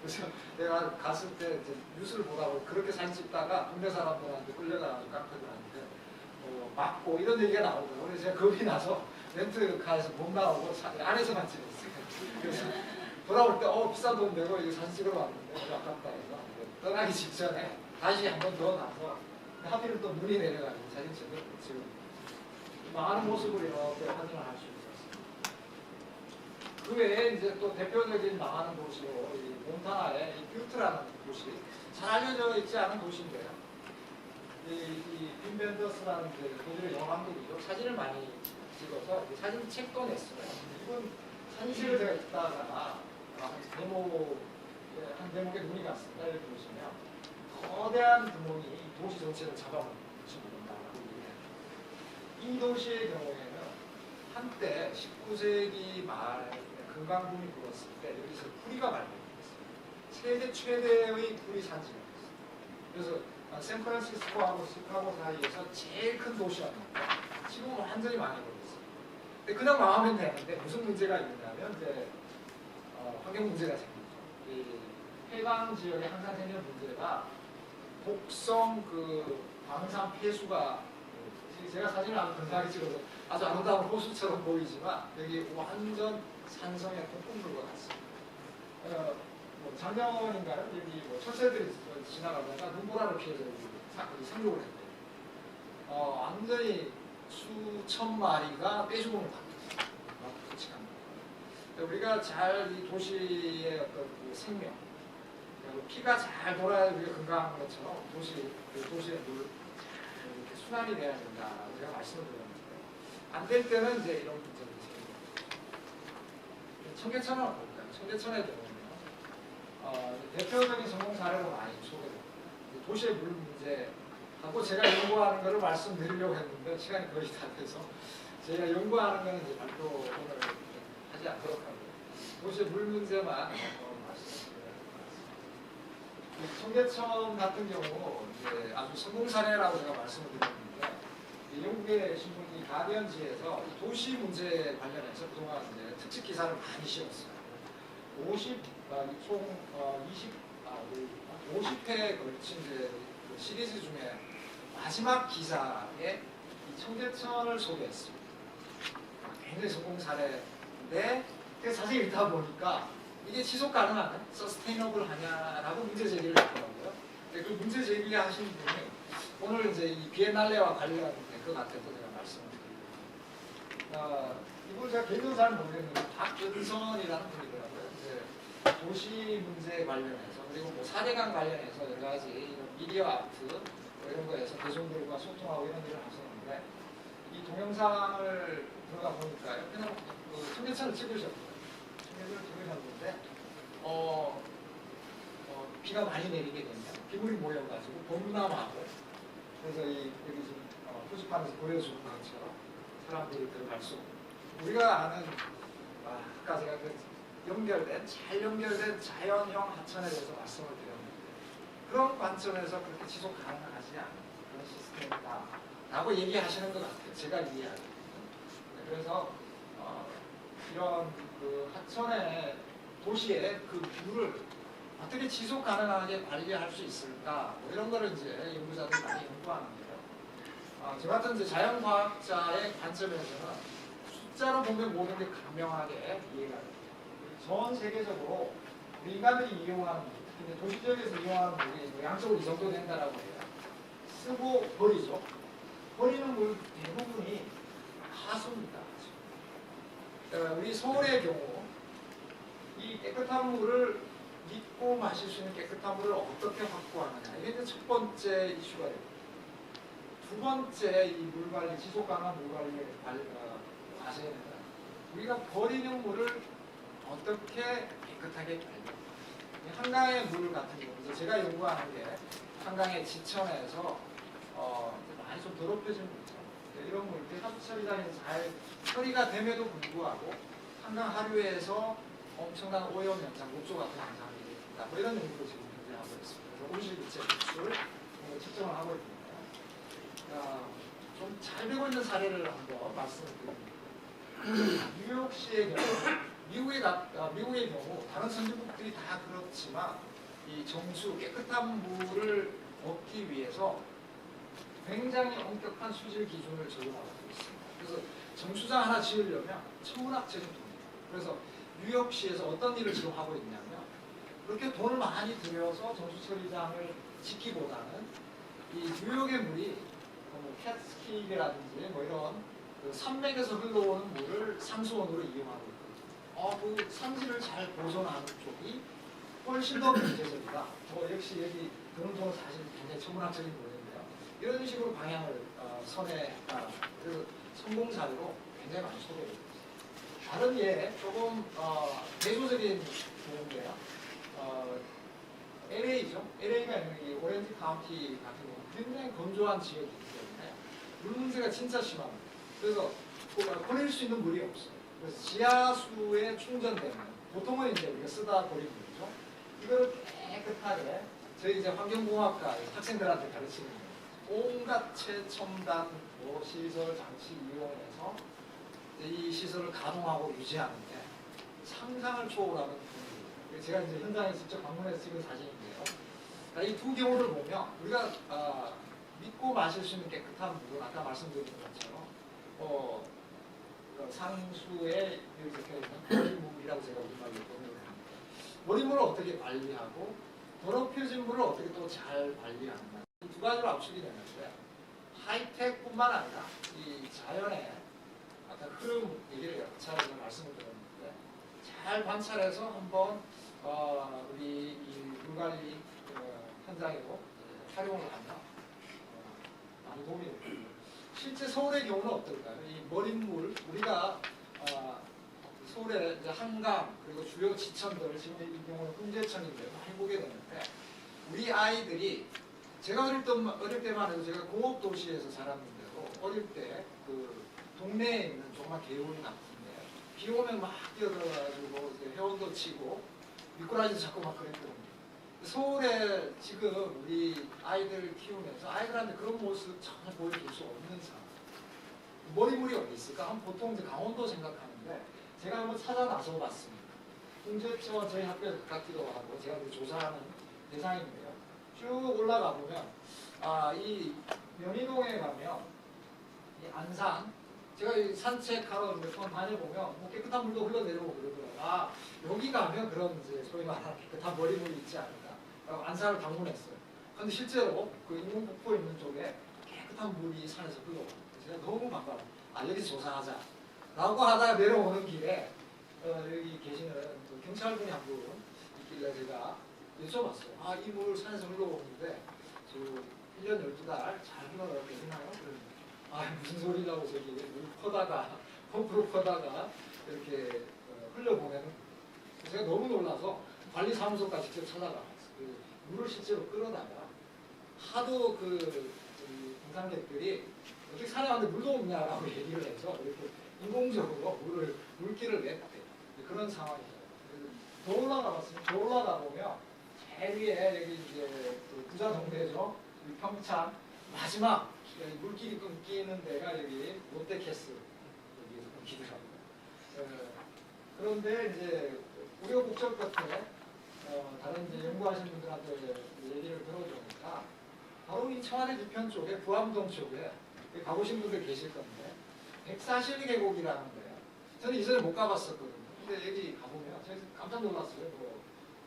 그래서 내가 갔을 때 이제 뉴스를 보다 보니 그렇게 사진 찍다가 동네 사람들한테 끌려가서 깡패들한테 맞고 이런 얘기가 나오더라고요. 그래서 제가 겁이 나서 렌트카에서 못 나오고 안에서만 찍었어요. 그래서 돌아올 때 비싼 돈 내고 이거 사진 찍으러 왔는데 아깝다 해서 떠나기 직전에 다시 한 번 더 나서 하필은 또 눈이 내려가지고 사진 찍으러 지금 많은 모습을 이렇게 확인을 할 수 있었습니다. 그 외에 이제 또 대표적인 망하는 도시로 이 몬타나의 이 뷰트라는 도시 잘 알려져 있지 않은 도시인데요. 빈 벤더스라는 독일의 영화 감독이죠. 사진을 많이 찍어서 사진 책도 냈어요. 이분 사진책을 제가 읽다가 한 대목에 눈이 갔습니다. 이렇게 보시면 거대한 구멍이 도시 전체를 잡아먹는다고 얘기해요. 이 도시의 경우에는 한때 19세기 말 금강붐이 불었을 때 여기서 뿌리가 발견됐어요. 세계 최대의 뿌리 산지였어요. 그래서 샌프란시스코하고 시카고 사이에서 제일 큰 도시였는데 지금은 완전히 망해버렸어요. 근데 그냥 망하면 되는데 무슨 문제가 있냐면 이제 환경 문제가 생기죠. 이 해방 지역에 항상 생기는 문제가 곡성 광산 폐수가 제가 사진을 아주 근사하게 찍어서 아주 아름다운 호수처럼 보이지만 여기 완전 산성에 폭풍 불과 같습니다. 작년인가요? 여기 철새들이 지나가다가 눈보라를 피해서 여기 상륙을 했대요. 완전히 수천 마리가 떼죽음을 받았어요. 우리가 잘 이 도시의 어떤 생명, 피가 잘 돌아야 우리가 건강한 것처럼 도시의 물 이렇게 순환이 돼야 된다라고 제가 말씀을 드렸는데 안 될 때는 이제 이런 문제가 생깁니다. 청계천은 어떨까요? 청계천의 경우는 대표적인 성공 사례로 많이 소개됩니다. 도시의 물 문제하고 제가 연구하는 것을 말씀드리려고 했는데 시간이 거의 다 돼서 제가 연구하는 것은 이제 발표 오늘 하지 않도록 하고요. 도시의 물 문제만 말씀드려야 될 것 같습니다. 청계천 같은 경우 이제 아주 성공 사례라고 제가 말씀을 드렸는데 영국의 신문이 가디언지에서 도시 문제 관련해서 그동안 이제 특집 기사를 많이 실었어요. 50회에 걸친 이제 그 시리즈 중에 마지막 기사에 이 청계천을 소개했습니다. 굉장히 성공 사례인데 자세히 읽다 보니까 이게 지속 가능하냐, 서스테이너블 하냐라고 문제 제기를 했더라고요. 그 문제 제기하신 분이 오늘 이제 이 비엔날레와 관련된 것 같아서 제가 말씀을 드립니다. 이분 제가 개인적으로 잘 모르겠는데 박은선이라는 분이더라고요. 이제 도시 문제 관련해서 그리고 뭐 사대강 관련해서 여러 가지 이런 미디어 아트 뭐 이런 거에서 대중들과 소통하고 이런 일을 하셨는데 이 동영상을 들어가 보니까요. 그냥 청계천을 찍으셨고요. 청계천을 찍으셨는데 비가 많이 내리게 되면 비물이 모여가지고 범람하고 그래서 여기 지금 표지판에서 보여주는 것처럼 사람들이 들어갈 수 없고 우리가 아는 아까 제가 잘 연결된 자연형 하천에 대해서 말씀을 드렸는데 그런 관점에서 그렇게 지속 가능하지 않은 그런 시스템이다 라고 얘기하시는 것 같아요. 제가 이해하기에는. 그래서 이런 그 하천의 도시의 그 뷰를 어떻게 지속 가능하게 관리할 수 있을까 뭐 이런 거를 이제 연구자들이 많이 연구하는데요. 저 같은 이제 자연과학자의 관점에서는 숫자로 보면 모든 게 간명하게 이해가 됩니다. 전 세계적으로 우리 인간들이 이용하는 물, 근데 도시지역에서 이용하는 물이 뭐 양적으로 이 정도 된다라고 해요. 쓰고 버리죠. 버리는 물 대부분이 하수입니다. 우리 서울의 경우 이 깨끗한 물을 믿고 마실 수 있는 깨끗한 물을 어떻게 확보하느냐 이게 이제 첫 번째 이슈가 됩니다. 두 번째 이 물관리, 지속 가능한 물관리의 과제는 우리가 버리는 물을 어떻게 깨끗하게 관리하느냐. 한강의 물 같은 경우 제가 연구하는 게 한강의 지천에서 많이 좀 더럽혀진 물이죠. 이런 물들이 하수 처리장에서 잘 처리가 됨에도 불구하고 한강 하류에서 엄청난 오염 현상, 녹조 같은 현상이 있다. 뭐 이런 연구도 지금 현재 하고 있습니다. 그래서 온실기체 배출 측정을 하고 있습니다. 좀 잘 되고 있는 사례를 한번 말씀드립니다. 뉴욕시의 경우, 미국의 경우 다른 선진국들이 다 그렇지만 이 정수, 깨끗한 물을 얻기 위해서 굉장히 엄격한 수질 기준을 적용하고 있습니다. 그래서 정수장 하나 지으려면 천문학적인 돈이에요. 그래서 뉴욕시에서 어떤 일을 지금 하고 있냐면 그렇게 돈을 많이 들여서 정수 처리장을 짓기보다는 이 뉴욕의 물이 뭐 캣스키라든지 뭐 이런 그 산맥에서 흘러오는 물을 상수원으로 이용하고 있거든요. 그 산지를 잘 보존하는 쪽이 훨씬 더 문제적이다. 역시 여기 드는 돈은 사실 굉장히 천문학적인 문제인데요. 이런 식으로 방향을 그래서 성공 사례로 굉장히 많이 소개되고 있습니다. 다른 예 조금 대조적인 경우인데요. LA죠. LA가 있는 이 오렌지 카운티 같은 경우는 굉장히 건조한 지역이기 때문에 물 문제가 진짜 심합니다. 그래서 버릴 수 있는 물이 없어요. 그래서 지하수에 충전되는 보통은 이제 우리가 쓰다 버린 물이죠. 이거를 깨끗하게 저희 이제 환경공학과 학생들한테 가르치는 거예요. 온갖 최첨단 시설 장치 이용해서 이 시설을 가동하고 유지하는데 상상을 초월하는 분위기. 제가 이제 현장에 직접 방문해서 찍은 사진인데요. 이 두 경우를 보면 우리가 믿고 마실 수 있는 깨끗한 물은 아까 말씀드린 것처럼 상수에 이렇게 있는 머리물이라고 제가 우리말로 번역을 합니다. 머리물을 어떻게 관리하고 더럽혀진 물을 어떻게 또 잘 관리하는가. 이 두 가지로 압축이 되는데 하이텍뿐만 아니라 이 자연의 아까 흐름 얘기를 차례로 말씀을 드렸는데 잘 관찰해서 한번 우리 이 물관리 현장에도 활용을 하면 많이 도움이 됩니다. 실제 서울의 경우는 어떨까요? 이 머릿물 우리가 서울의 이제 한강 그리고 주요 지천들 지금 이 경우는 홍제천인데 많이 보게 되는데 우리 아이들이 제가 어릴 때만 해도 제가 공업 도시에서 자랐는데도 어릴 때 그 동네에 있는 정말 개울 같은데 비 오면 막 뛰어들어가지고 회원도 치고 미꾸라지도 잡고 막 그랬거든요. 서울에 지금 우리 아이들 키우면서 아이들한테 그런 모습 전혀 보여줄 수 없는 상황. 머리물이 어디 있을까? 하면 보통 이제 강원도 생각하는데 제가 한번 찾아 나서 봤습니다. 홍제천 저희 학교에 가깝기도 하고 제가 조사하는 대상인데요. 쭉 올라가 보면 이 연희동에 가면 이 안산 제가 산책하러 몇 번 다녀보면 뭐 깨끗한 물도 흘러내려오고 그러더라고요. 여기 가면 그런 이제 소위 말하는 깨끗한 머리물이 있지 않을까. 안산을 방문했어요. 근데 실제로 그 인공폭포 있는 쪽에 깨끗한 물이 산에서 흘러오고 제가 너무 반가워요. 여기 조사하자. 라고 하다가 내려오는 길에 여기 계시는 그 경찰분이 한 분 있길래 제가 여쭤봤어요. 이 물 산에서 흘러오는데 저 1년 12달 잘 흘러가고 계시나요? 무슨 소리라고 저기 물 퍼다가 펌프로 퍼다가 이렇게 흘려보내는 제가 너무 놀라서 관리사무소까지 직접 찾아가봤어요. 그 물을 실제로 끌어다가 하도 등산객들이 어떻게 산에 왔는데 물도 없냐라고 얘기를 해서 이렇게 인공적으로 물길을 냈대요. 그런 상황이에요. 더 올라가 봤어요. 더 올라가 보면 제일 위에 여기 이제 그 부자 동네죠. 평창 마지막 물길이 끊기는 데가 여기 롯데캐슬 여기에서 끊기더라고요. 그런데 이제 우여곡절 끝에 다른 이제 연구하시는 분들한테 얘기를 들어보니까 바로 이 청와대 뒤편 쪽에 부암동 쪽에 가보신 분들 계실 건데 백사실 계곡이라는 데요. 저는 이전에 못 가봤었거든요. 근데 여기 가보면 제가 깜짝 놀랐어요.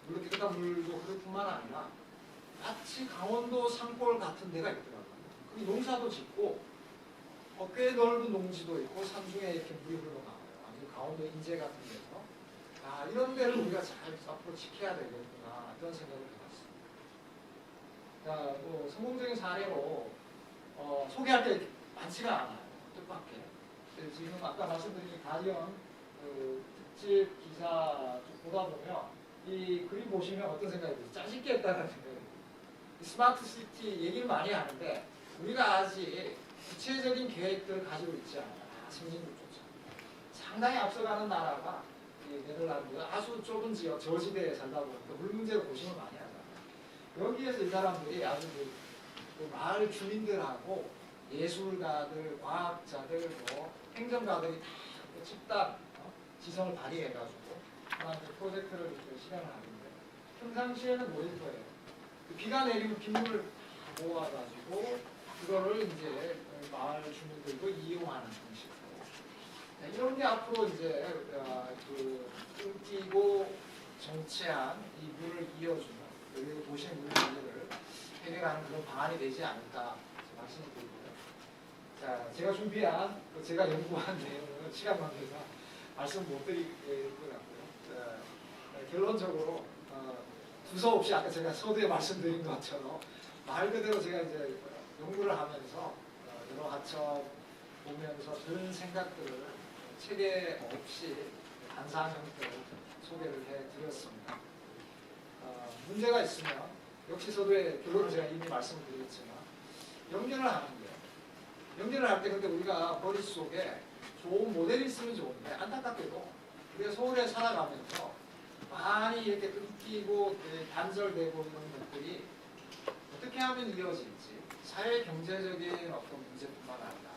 물론 깨끗한 물도 그럴 뿐만 아니라 마치 강원도 산골 같은 데가 있더라고요. 거기 농사도 짓고 꽤 넓은 농지도 있고 산중에 이렇게 물이 흘러나와요. 아주 강원도 인제 같은 데서 이런 데를 우리가 잘 앞으로 지켜야 되겠구나 이런 생각을 해봤습니다. 성공적인 사례로 소개할 게 많지가 않아요. 뜻밖의. 지금 아까 말씀드린 가디언 특집 기사 보다 보면 이 그림 보시면 어떤 생각이 드세요? 짜증게 했다는 생각이 들어요. 스마트 시티 얘기를 많이 하는데 우리가 아직 구체적인 계획들을 가지고 있지 않아요. 선진국조차. 상당히 앞서가는 나라가 네덜란드 아주 좁은 지역 저지대에 살다 보니까 물 문제로 고심을 많이 하잖아요. 여기에서 이 사람들이 아주 그 마을 주민들하고 예술가들, 과학자들, 행정가들이 다 집단 지성을 발휘해가지고 하나의 프로젝트를 실행을 하는데 평상시에는 뭐일 거예요? 비가 내리면 빗물을 모아가지고 그거를 이제 마을 주민들도 이용하는 방식으로 이런 게 앞으로 이제 끊기고 정체한 이 물을 이어주는 그리고 도시의 물 문제를 해결하는 그런 방안이 되지 않을까 말씀을 드리고요. 자, 제가 준비한 제가 연구한 내용은 시간 관계상 말씀 못 드릴 것 같고요. 결론적으로 두서없이 아까 제가 서두에 말씀드린 것처럼 말 그대로 제가 이제 연구를 하면서 여러 가첩 보면서 든 생각들을 책에 없이 간사한 형태로 소개를 해드렸습니다. 문제가 있으면 역시 서두에 결론을 제가 이미 말씀을 드렸지만 연결을 하는 거예요. 연결을 할 때 근데 우리가 머릿속에 좋은 모델이 있으면 좋은데 안타깝게도 우리가 서울에 살아가면서 많이 이렇게 끊기고 단절되고 이런 것들이 어떻게 하면 이어질지 사회 경제적인 어떤 문제뿐만 아니라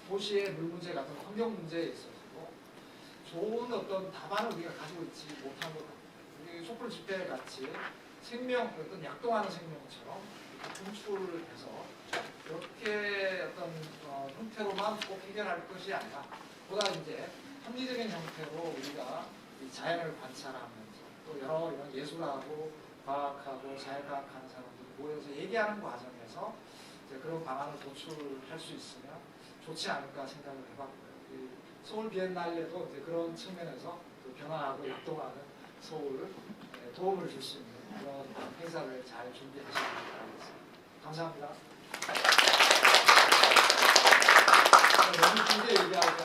도시의 물 문제 같은 환경 문제에 있어서도 좋은 어떤 답안을 우리가 가지고 있지 못한 것 같아요. 우리 촛불 집회 같이 생명, 어떤 약동하는 생명처럼 분출해서 이렇게 어떤 형태로만 꼭 해결할 것이 아니라 보다 이제 합리적인 형태로 우리가 이 자연을 관찰하면서 또 여러 이런 예술하고 과학하고 자연과학하는 사람들이 모여서 얘기하는 과정에서 이제 그런 방안을 도출할 수 있으면 좋지 않을까 생각을 해봤고요. 이 서울 비엔날레도 이제 그런 측면에서 또 변화하고 약동하는 서울을 도움을 줄 수 있는 그런 행사를 잘 준비하시길 바라겠습니다. 감사합니다. 너무 길게 얘기하고